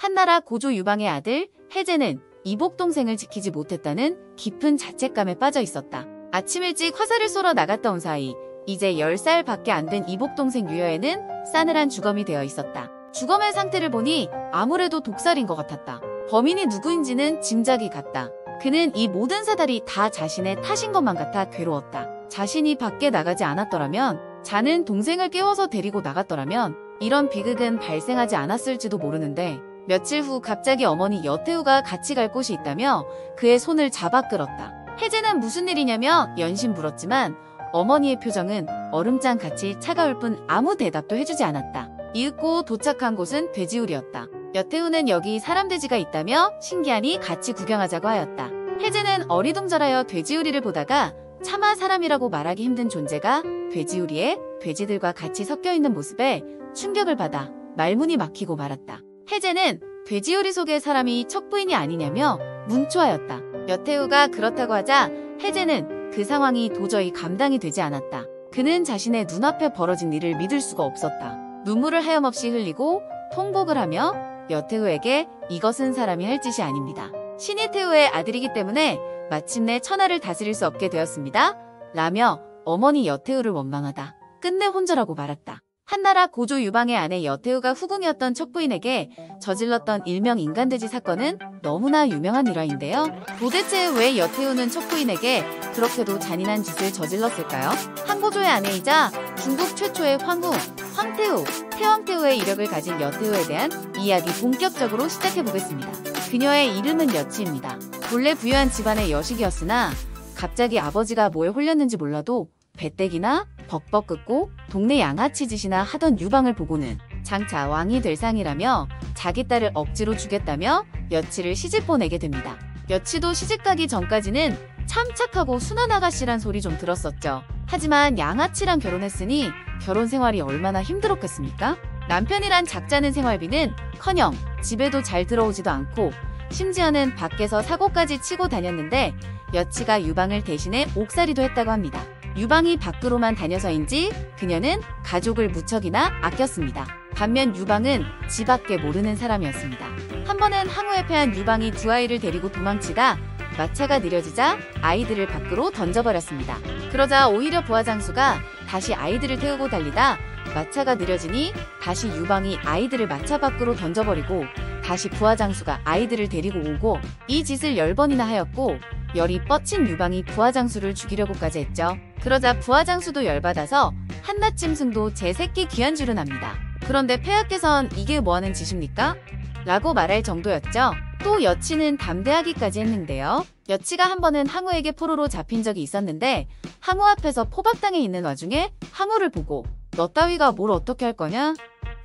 한나라 고조 유방의 아들 해제는 이복 동생을 지키지 못했다는 깊은 자책감에 빠져 있었다. 아침 일찍 화살을 쏘러 나갔다 온 사이 이제 10살 밖에 안 된 이복 동생 유여에는 싸늘한 주검이 되어 있었다. 주검의 상태를 보니 아무래도 독살인 것 같았다. 범인이 누구인지는 짐작이 갔다. 그는 이 모든 사달이 다 자신의 탓인 것만 같아 괴로웠다. 자신이 밖에 나가지 않았더라면, 자는 동생을 깨워서 데리고 나갔더라면 이런 비극은 발생하지 않았을지도 모르는데, 며칠 후 갑자기 어머니 여태우가 같이 갈 곳이 있다며 그의 손을 잡아 끌었다. 해제는 무슨 일이냐며 연신 물었지만 어머니의 표정은 얼음장같이 차가울 뿐 아무 대답도 해주지 않았다. 이윽고 도착한 곳은 돼지우리였다. 여태우는 여기 사람돼지가 있다며 신기하니 같이 구경하자고 하였다. 해제는 어리둥절하여 돼지우리를 보다가 차마 사람이라고 말하기 힘든 존재가 돼지우리에 돼지들과 같이 섞여있는 모습에 충격을 받아 말문이 막히고 말았다. 해제는 돼지우리 속의 사람이 척부인이 아니냐며 문초하였다. 여태우가 그렇다고 하자 해제는 그 상황이 도저히 감당이 되지 않았다. 그는 자신의 눈앞에 벌어진 일을 믿을 수가 없었다. 눈물을 하염없이 흘리고 통곡을 하며 여태우에게 이것은 사람이 할 짓이 아닙니다. 신이 태우의 아들이기 때문에 마침내 천하를 다스릴 수 없게 되었습니다. 라며 어머니 여태우를 원망하다 끝내 혼절하고 말았다. 한나라 고조 유방의 아내 여태우가 후궁이었던 척부인에게 저질렀던 일명 인간돼지 사건은 너무나 유명한 일화인데요. 도대체 왜 여태우는 척부인에게 그렇게도 잔인한 짓을 저질렀을까요? 한고조의 아내이자 중국 최초의 황후, 황태우, 태왕태우의 이력을 가진 여태우에 대한 이야기 본격적으로 시작해보겠습니다. 그녀의 이름은 여치입니다. 본래 부유한 집안의 여식이었으나 갑자기 아버지가 뭐에 홀렸는지 몰라도 배때기나 벅벅 긋고 동네 양아치 짓이나 하던 유방을 보고는 장차 왕이 될 상이라며 자기 딸을 억지로 주겠다며 여치를 시집 보내게 됩니다. 여치도 시집 가기 전까지는 참 착하고 순한 아가씨란 소리 좀 들었었죠. 하지만 양아치랑 결혼했으니 결혼 생활이 얼마나 힘들었겠습니까? 남편이란 작자는 생활비는 커녕 집에도 잘 들어오지도 않고 심지어는 밖에서 사고까지 치고 다녔는데 여치가 유방을 대신해 옥살이도 했다고 합니다. 유방이 밖으로만 다녀서인지 그녀는 가족을 무척이나 아꼈습니다. 반면 유방은 지 밖에 모르는 사람이었습니다. 한 번은 항우에 패한 유방이 두 아이를 데리고 도망치다 마차가 느려지자 아이들을 밖으로 던져버렸습니다. 그러자 오히려 부하장수가 다시 아이들을 태우고 달리다 마차가 느려지니 다시 유방이 아이들을 마차 밖으로 던져버리고 다시 부하장수가 아이들을 데리고 오고 이 짓을 10번이나 하였고 열이 뻗친 유방이 부하장수를 죽이려고까지 했죠. 그러자 부하장수도 열받아서 한낱짐 승도 제 새끼 귀한 줄은 압니다. 그런데 폐하께선 이게 뭐하는 짓입니까? 라고 말할 정도였죠. 또 여치는 담대하기까지 했는데요. 여치가 한 번은 항우에게 포로로 잡힌 적이 있었는데 항우 앞에서 포박당해 있는 와중에 항우를 보고 너 따위가 뭘 어떻게 할 거냐?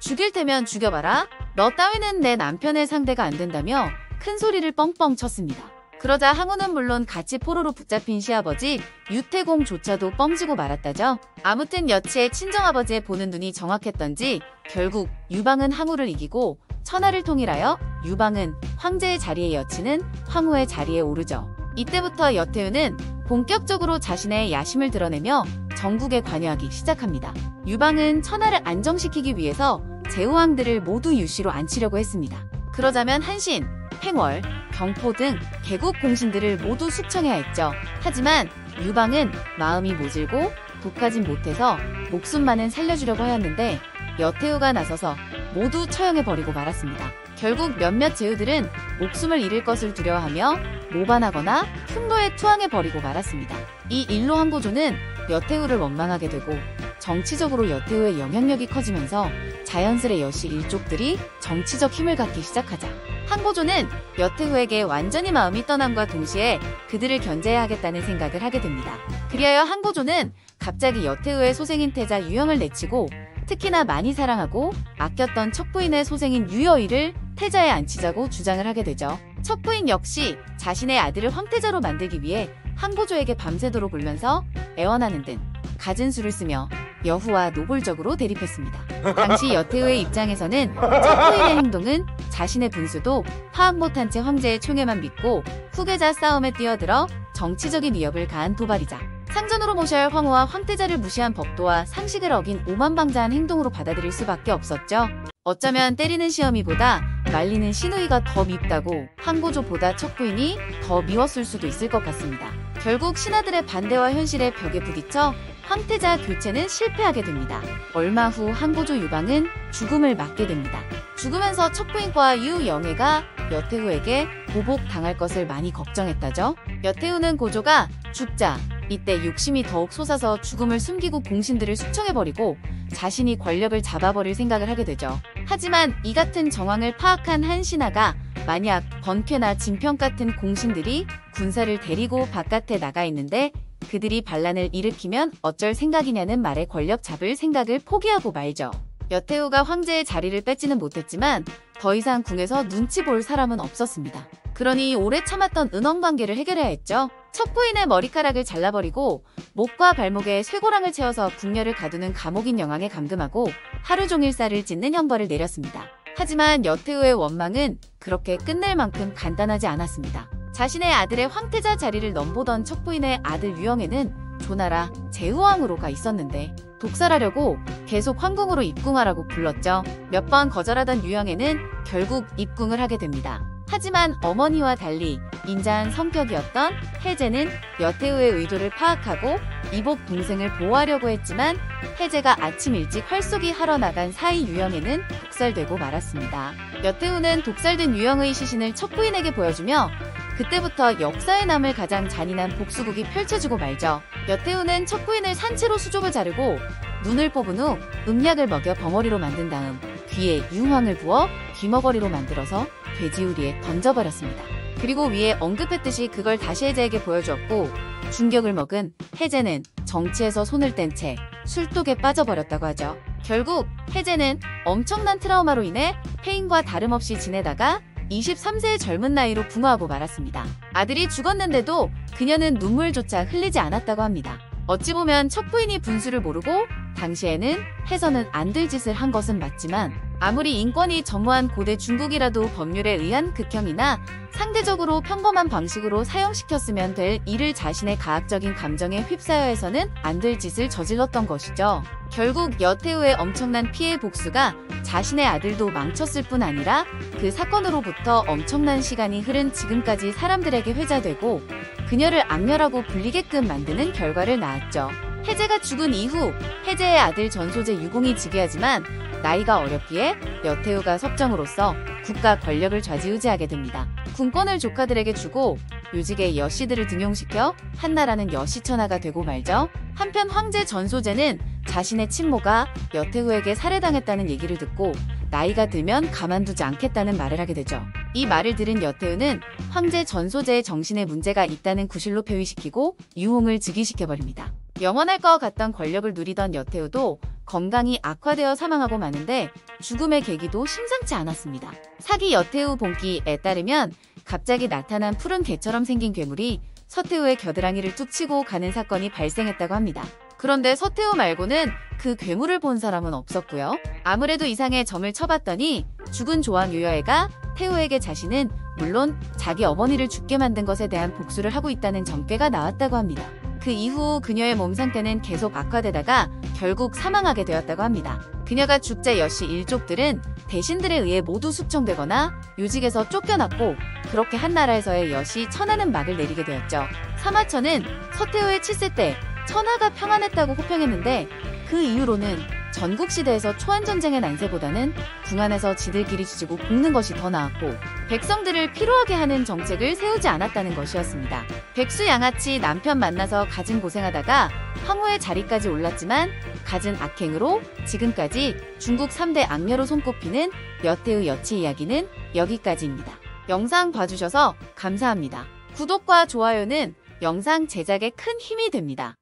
죽일 테면 죽여봐라. 너 따위는 내 남편의 상대가 안 된다며 큰 소리를 뻥뻥 쳤습니다. 그러자 항우는 물론 같이 포로로 붙잡힌 시아버지 유태공조차도 뻥지고 말았다죠. 아무튼 여치의 친정아버지의 보는 눈이 정확했던지 결국 유방은 항우를 이기고 천하를 통일하여 유방은 황제의 자리에 여치는 황후의 자리에 오르죠. 이때부터 여태우는 본격적으로 자신의 야심을 드러내며 전국에 관여하기 시작합니다. 유방은 천하를 안정시키기 위해서 제후왕들을 모두 유시로 앉히려고 했습니다. 그러자면 한신, 팽월, 경포 등 개국 공신들을 모두 숙청해야 했죠. 하지만 유방은 마음이 모질고 독하진 못해서 목숨만은 살려주려고 하였는데 여태우가 나서서 모두 처형해버리고 말았습니다. 결국 몇몇 제후들은 목숨을 잃을 것을 두려워하며 모반하거나 흉노에 투항해버리고 말았습니다. 이 일로 한고조는 여태우를 원망하게 되고 정치적으로 여태우의 영향력이 커지면서 자연스레 여시 일족들이 정치적 힘을 갖기 시작하자 한고조는 여태우에게 완전히 마음이 떠남과 동시에 그들을 견제해야 하겠다는 생각을 하게 됩니다. 그리하여 한고조는 갑자기 여태우의 소생인 태자 유영을 내치고 특히나 많이 사랑하고 아꼈던 척부인의 소생인 유여의를 태자에 앉히자고 주장을 하게 되죠. 척부인 역시 자신의 아들을 황태자로 만들기 위해 한고조에게 밤새도록 울면서 애원하는 등 갖은 수를 쓰며 여후와 노골적으로 대립했습니다. 당시 여태우의 입장에서는 척부인의 행동은 자신의 분수도 파악 못한 채 황제의 총애만 믿고 후계자 싸움에 뛰어들어 정치적인 위협을 가한 도발이자 상전으로 모셔야 할 황후와 황태자를 무시한 법도와 상식을 어긴 오만방자한 행동으로 받아들일 수밖에 없었죠. 어쩌면 때리는 시어미보다 말리는 시누이가 더 밉다고 황고조보다 첫 부인이 더 미웠을 수도 있을 것 같습니다. 결국 신하들의 반대와 현실의 벽에 부딪혀 황태자 교체는 실패하게 됩니다. 얼마 후 황고조 유방은 죽음을 맞게 됩니다. 죽으면서 첫 부인과 유영애가 여태후에게 보복당할 것을 많이 걱정했다죠. 여태후는 고조가 죽자 이때 욕심이 더욱 솟아서 죽음을 숨기고 공신들을 숙청해버리고 자신이 권력을 잡아버릴 생각을 하게 되죠. 하지만 이 같은 정황을 파악한 한 신하가 만약 번쾌나 진평 같은 공신들이 군사를 데리고 바깥에 나가 있는데 그들이 반란을 일으키면 어쩔 생각이냐는 말에 권력 잡을 생각을 포기하고 말죠. 여태후가 황제의 자리를 뺏지는 못했지만 더 이상 궁에서 눈치 볼 사람은 없었습니다. 그러니 오래 참았던 은원관계를 해결해야 했죠. 첫 부인의 머리카락을 잘라버리고 목과 발목에 쇠고랑을 채워서 궁녀를 가두는 감옥인 영왕에 감금하고 하루 종일 쌀을 찢는 형벌을 내렸습니다. 하지만 여태후의 원망은 그렇게 끝낼 만큼 간단하지 않았습니다. 자신의 아들의 황태자 자리를 넘보던 첫 부인의 아들 유영애는 조나라 제후왕으로가 있었는데 독살하려고 계속 황궁으로 입궁하라고 불렀죠. 몇 번 거절하던 유영애는 결국 입궁을 하게 됩니다. 하지만 어머니와 달리 인자한 성격이었던 혜제는 여태후의 의도를 파악하고 이복 동생을 보호하려고 했지만 혜제가 아침 일찍 활쏘기 하러 나간 사이 유영애는 독살되고 말았습니다. 여태후는 독살된 유영의 시신을 첫 부인에게 보여주며 그때부터 역사에 남을 가장 잔인한 복수극이 펼쳐지고 말죠. 여태후는 첫 부인을 산채로 수족을 자르고 눈을 뽑은 후 음약을 먹여 벙어리로 만든 다음 귀에 유황을 부어 귀머거리로 만들어서 돼지우리에 던져버렸습니다. 그리고 위에 언급했듯이 그걸 다시 혜제에게 보여주었고 충격을 먹은 혜제는 정치에서 손을 뗀 채 술독에 빠져버렸다고 하죠. 결국 혜제는 엄청난 트라우마로 인해 폐인과 다름없이 지내다가 23세의 젊은 나이로 붕어하고 말았습니다. 아들이 죽었는데도 그녀는 눈물조차 흘리지 않았다고 합니다. 어찌 보면 첫 부인이 분수를 모르고 당시에는 해서는 안 될 짓을 한 것은 맞지만 아무리 인권이 전무한 고대 중국이라도 법률에 의한 극형이나 상대적으로 평범한 방식으로 사형시켰으면 될 일을 자신의 가학적인 감정에 휩싸여 해서는 안 될 짓을 저질렀던 것이죠. 결국 여태후의 엄청난 피해 복수가 자신의 아들도 망쳤을 뿐 아니라 그 사건으로부터 엄청난 시간이 흐른 지금까지 사람들에게 회자되고 그녀를 악녀라고 불리게끔 만드는 결과를 낳았죠. 혜제가 죽은 이후 혜제의 아들 전소제 유공이 즉위하지만 나이가 어렸기에 여태후가 섭정으로서 국가 권력을 좌지우지하게 됩니다. 군권을 조카들에게 주고 요직의 여씨들을 등용시켜 한나라는 여씨천하가 되고 말죠. 한편 황제 전소제는 자신의 친모가 여태후에게 살해당했다는 얘기를 듣고 나이가 들면 가만두지 않겠다는 말을 하게 되죠. 이 말을 들은 여태후는 황제 전소제의 정신에 문제가 있다는 구실로 표의시키고 유홍을 즉위시켜버립니다. 영원할 것 같던 권력을 누리던 여태후도 건강이 악화되어 사망하고 마는데 죽음의 계기도 심상치 않았습니다. 사기 여태후 본기에 따르면 갑자기 나타난 푸른 개처럼 생긴 괴물이 서태후의 겨드랑이를 툭 치고 가는 사건이 발생했다고 합니다. 그런데 서태후 말고는 그 괴물을 본 사람은 없었고요. 아무래도 이상의 점을 쳐봤더니 죽은 조왕 유여애가 태후에게 자신은 물론 자기 어머니를 죽게 만든 것에 대한 복수를 하고 있다는 점괘가 나왔다고 합니다. 그 이후 그녀의 몸 상태는 계속 악화되다가 결국 사망하게 되었다고 합니다. 그녀가 죽자 여씨 일족들은 대신들에 의해 모두 숙청되거나 요직에서 쫓겨났고 그렇게 한나라에서의 여씨 천하는 막을 내리게 되었죠. 사마천은 서태후의 7세 때 천하가 평안했다고 호평했는데 그 이후로는 전국시대에서 초안전쟁의 난세보다는 궁 안에서 지들끼리 지지고 볶는 것이 더 나았고 백성들을 피로하게 하는 정책을 세우지 않았다는 것이었습니다. 백수 양아치 남편 만나서 갖은 고생하다가 황후의 자리까지 올랐지만 갖은 악행으로 지금까지 중국 3대 악녀로 손꼽히는 여태후 여치 이야기는 여기까지입니다. 영상 봐주셔서 감사합니다. 구독과 좋아요는 영상 제작에 큰 힘이 됩니다.